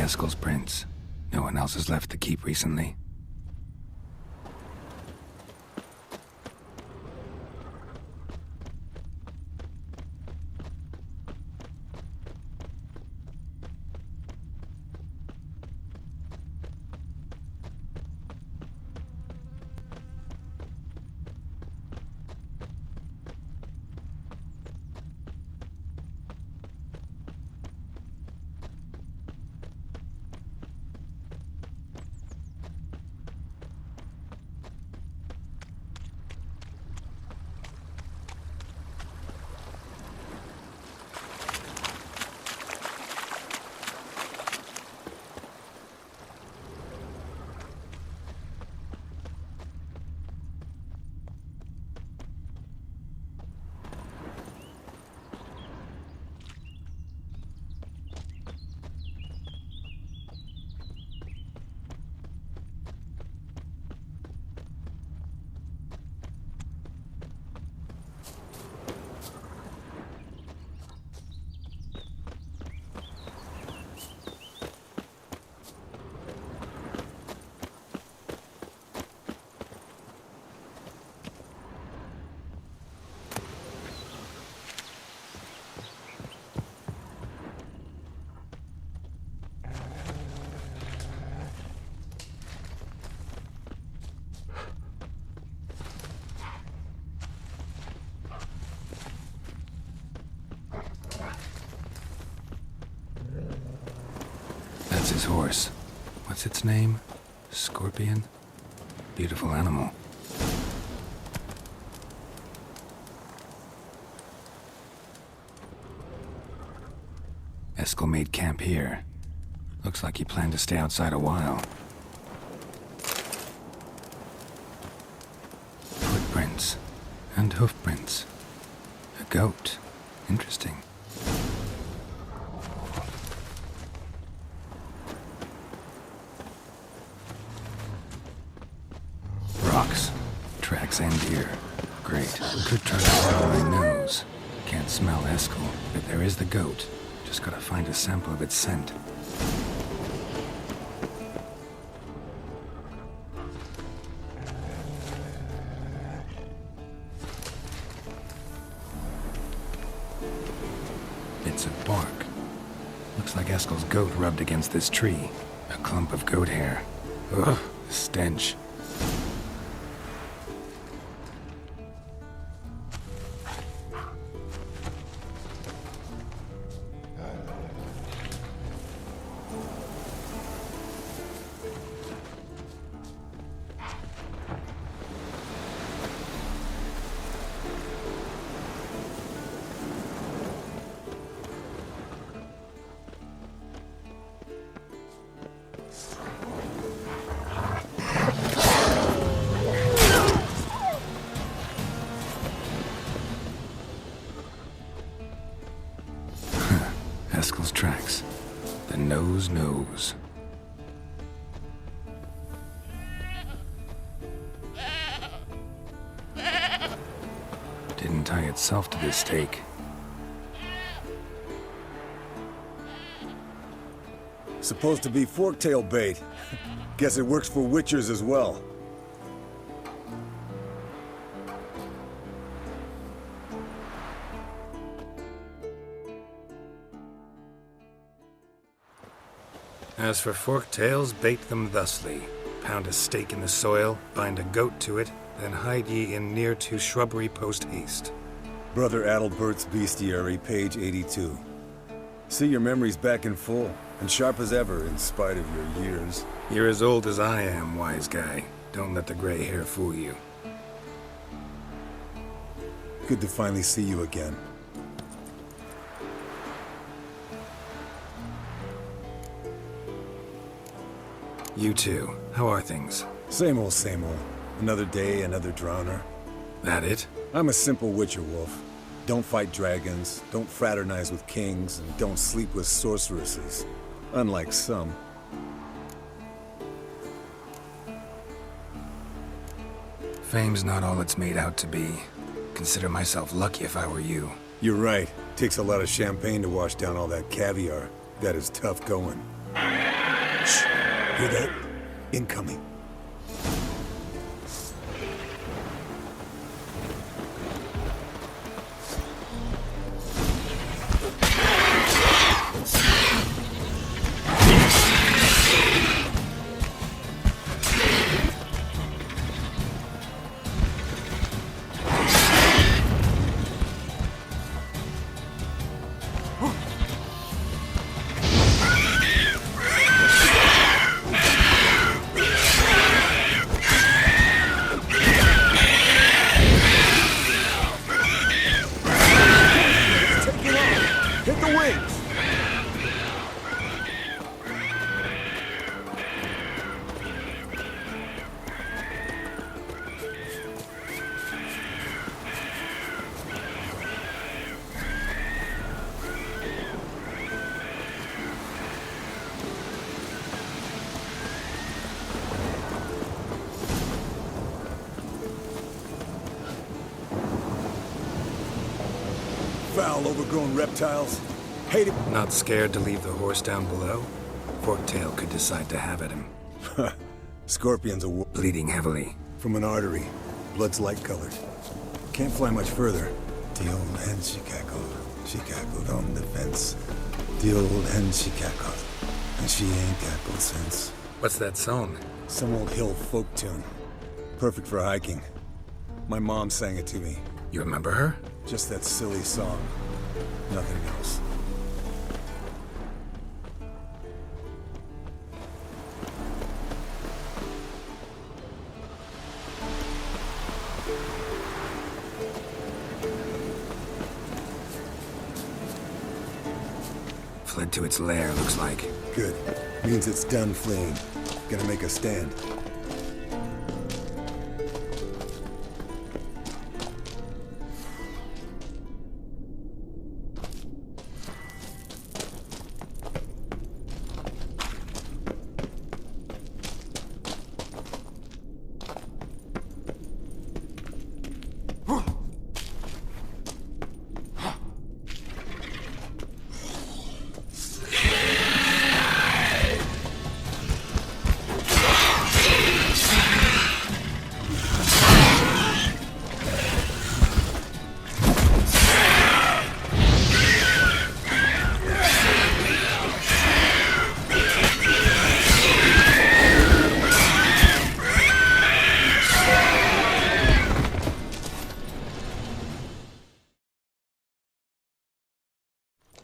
Eskel's prints. No one else has left the keep recently. That's his horse. What's its name? Scorpion? Beautiful animal. Eskel made camp here. Looks like he planned to stay outside a while. Footprints. And hoofprints. A goat. Interesting. Rocks. Tracks end here. Great. Could try to follow my nose. Can't smell Eskel, but there is the goat. Just gotta find a sample of its scent. Bits of bark. Looks like Eskel's goat rubbed against this tree. A clump of goat hair. Ugh, the stench. Eskel's tracks. The nose knows. Didn't tie itself to this stake. Supposed to be forktail bait. Guess it works for witchers as well. As for forktails, bait them thusly. Pound a stake in the soil, bind a goat to it, then hide ye in near to shrubbery post haste. Brother Adalbert's Bestiary, page 82. See your memories back in full, and sharp as ever in spite of your years. You're as old as I am, wise guy. Don't let the gray hair fool you. Good to finally see you again. You too. How are things? Same old, same old. Another day, another drowner. That it? I'm a simple witcher wolf. Don't fight dragons, don't fraternize with kings, and don't sleep with sorceresses. Unlike some. Fame's not all it's made out to be. Consider myself lucky if I were you. You're right. Takes a lot of champagne to wash down all that caviar. That is tough going. Hear that? Incoming. Hit the wings! Foul, overgrown reptiles. Hate it. Not scared to leave the horse down below? Forktail could decide to have at him. Scorpions are Bleeding heavily. from an artery. Blood's light colored. Can't fly much further. The old hen she cackled on the fence. The old hen she cackled, and she ain't cackled since. What's that song? Some old hill folk tune. Perfect for hiking. My mom sang it to me. You remember her? Just that silly song. Nothing else. Fled to its lair, looks like. Good. Means it's done fleeing. Gonna make a stand.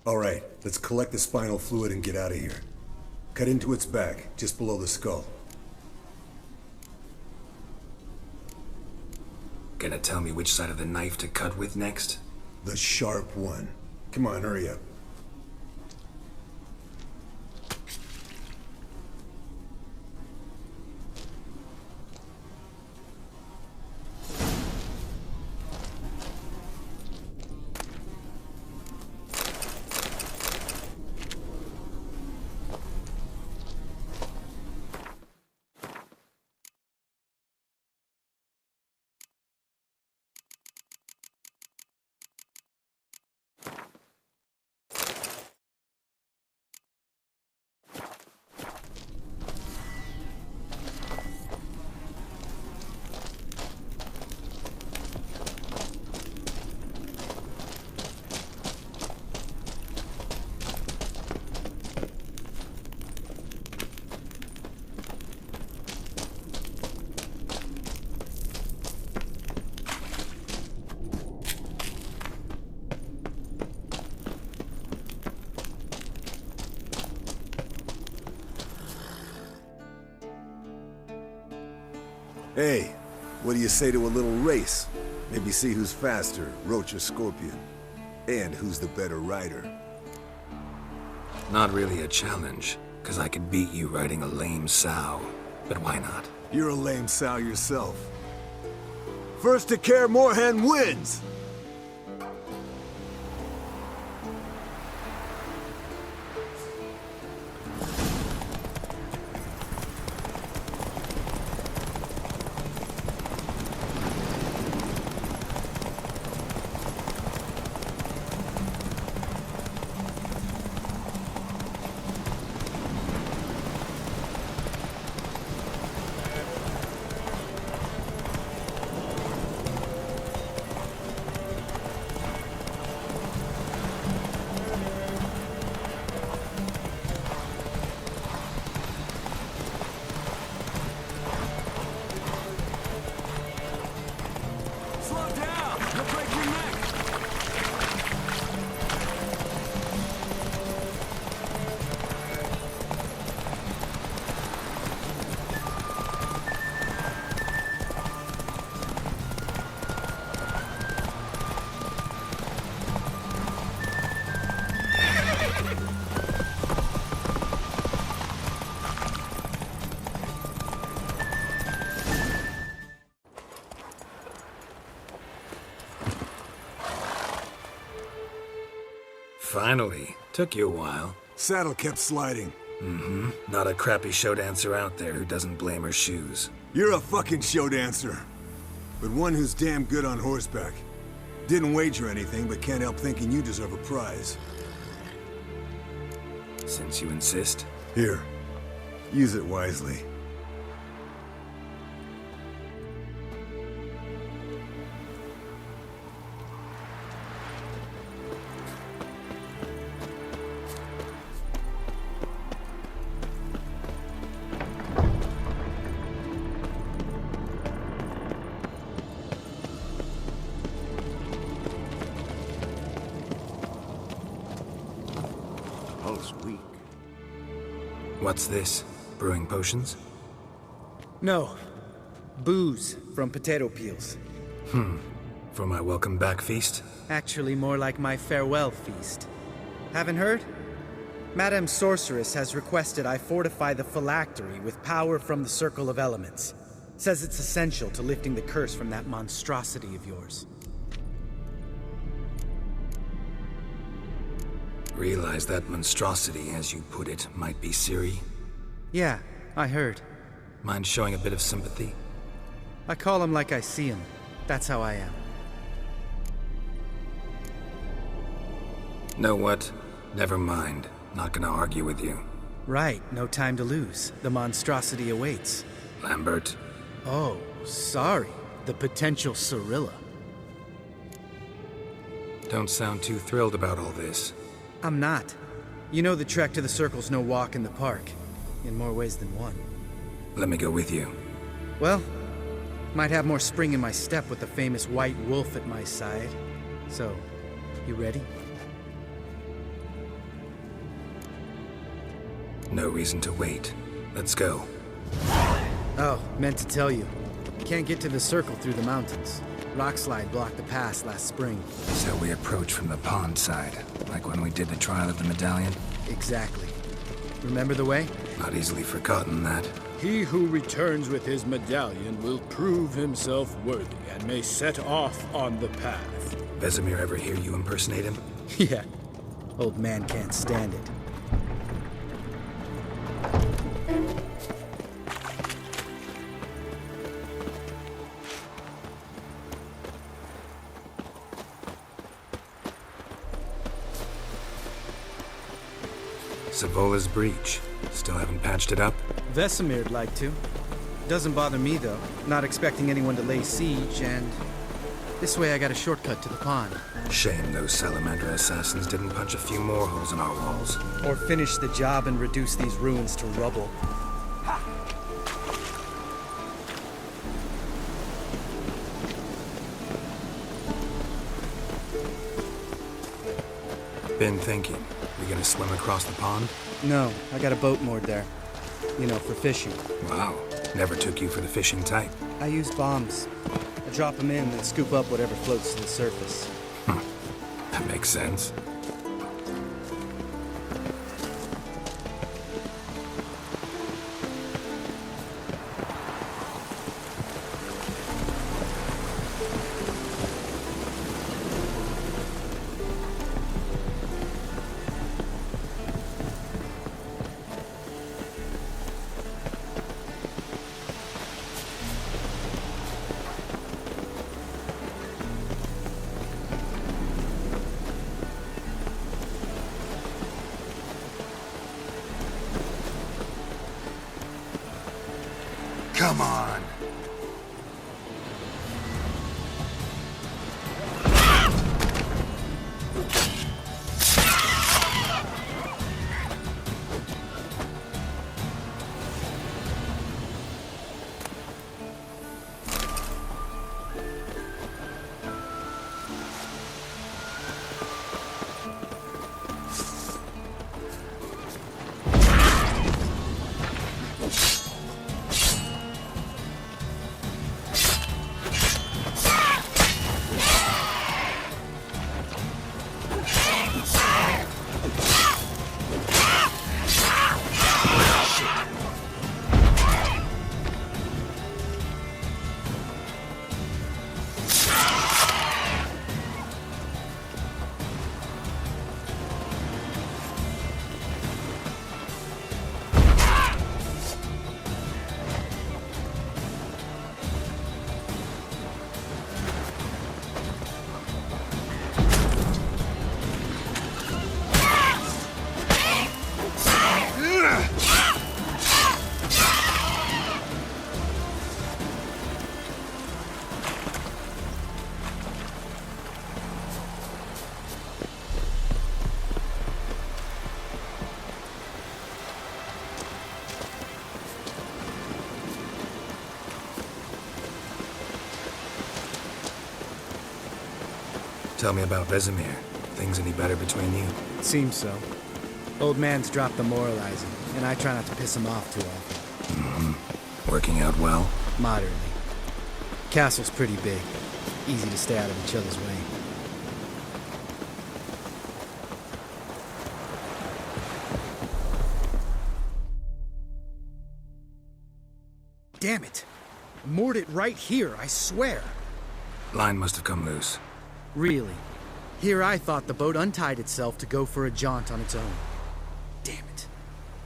All right, let's collect the spinal fluid and get out of here. Cut into its back, just below the skull. Gonna tell me which side of the knife to cut with next? The sharp one. Come on, hurry up. Hey, what do you say to a little race? Maybe see who's faster, roach or scorpion. And who's the better rider. Not really a challenge, because I could beat you riding a lame sow. But why not? You're a lame sow yourself. First to Kaer Morhen wins! Finally. Took you a while. Saddle kept sliding. Not a crappy show dancer out there who doesn't blame her shoes. You're a fucking show dancer. But one who's damn good on horseback. Didn't wager anything, but can't help thinking you deserve a prize. Since you insist. Here. Use it wisely. Weak. What's this? Brewing potions? No. Booze from potato peels. For my welcome back feast? Actually, more like my farewell feast. Haven't heard? Madame Sorceress has requested I fortify the phylactery with power from the Circle of Elements. Says it's essential to lifting the curse from that monstrosity of yours. Realize that monstrosity, as you put it, might be Ciri? Yeah, I heard. Mind showing a bit of sympathy? I call him like I see him. That's how I am. Know what? Never mind. Not gonna argue with you. Right, no time to lose. The monstrosity awaits. Lambert. Oh, sorry. The potential Cirilla. Don't sound too thrilled about all this. I'm not. You know the trek to the Circle's no walk in the park. In more ways than one. Let me go with you. Well, might have more spring in my step with the famous white wolf at my side. So, you ready? No reason to wait. Let's go. Oh, meant to tell you. Can't get to the Circle through the mountains. Rockslide blocked the pass last spring. So we approach from the pond side, like when we did the trial of the medallion? Exactly. Remember the way? Not easily forgotten that. He who returns with his medallion will prove himself worthy and may set off on the path. Vesemir ever hear you impersonate him? Yeah. Old man can't stand it. Savola's breach. Still haven't patched it up? Vesemir'd like to. Doesn't bother me, though. Not expecting anyone to lay siege, and... this way I got a shortcut to the pond. Shame those salamander assassins didn't punch a few more holes in our walls. Or finish the job and reduce these ruins to rubble. Been thinking. We gonna swim across the pond? No, I got a boat moored there. You know, for fishing. Wow. Never took you for the fishing type. I use bombs. I drop them in and scoop up whatever floats to the surface. That makes sense. Come on! Tell me about Vesemir. Things any better between you? Seems so. Old man's dropped the moralizing, and I try not to piss him off too often. Working out well? Moderately. Castle's pretty big. Easy to stay out of each other's way. Damn it! Moored it right here, I swear. Line must have come loose. Really? Here I thought the boat untied itself to go for a jaunt on its own. Damn it.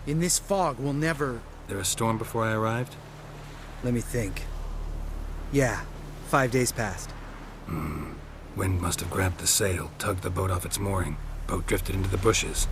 In this fog, we'll never... There a storm before I arrived? Let me think. Yeah, 5 days passed. Wind must have grabbed the sail, tugged the boat off its mooring. Boat drifted into the bushes.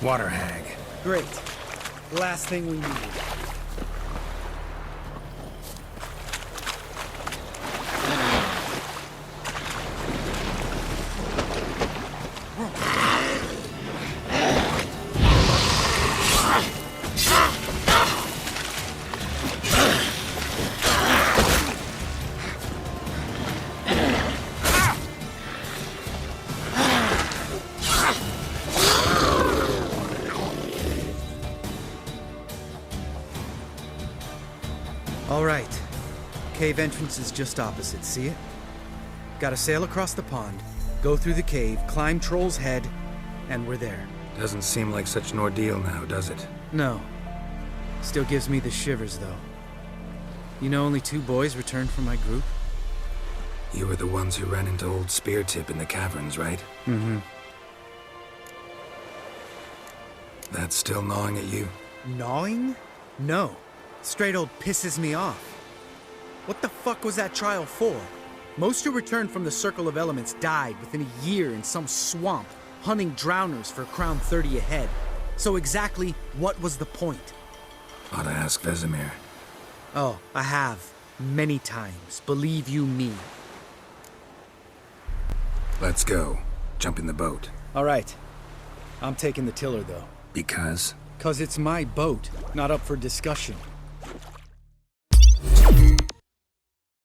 Water hag. Great. Last thing we needed. All right. Cave entrance is just opposite, see it? Gotta sail across the pond, go through the cave, climb Troll's Head, and we're there. Doesn't seem like such an ordeal now, does it? No. Still gives me the shivers, though. You know only 2 boys returned from my group? You were the ones who ran into old Speartip in the caverns, right? Mm-hmm. That's still gnawing at you? Gnawing? No. Straight old pisses me off. What the fuck was that trial for? Most who returned from the Circle of Elements died within a year in some swamp, hunting drowners for Crown 30 a head. So exactly what was the point? Ought to ask Vesemir. Oh, I have. Many times. Believe you me. Let's go. Jump in the boat. All right. I'm taking the tiller, though. Because? 'Cause it's my boat, not up for discussion.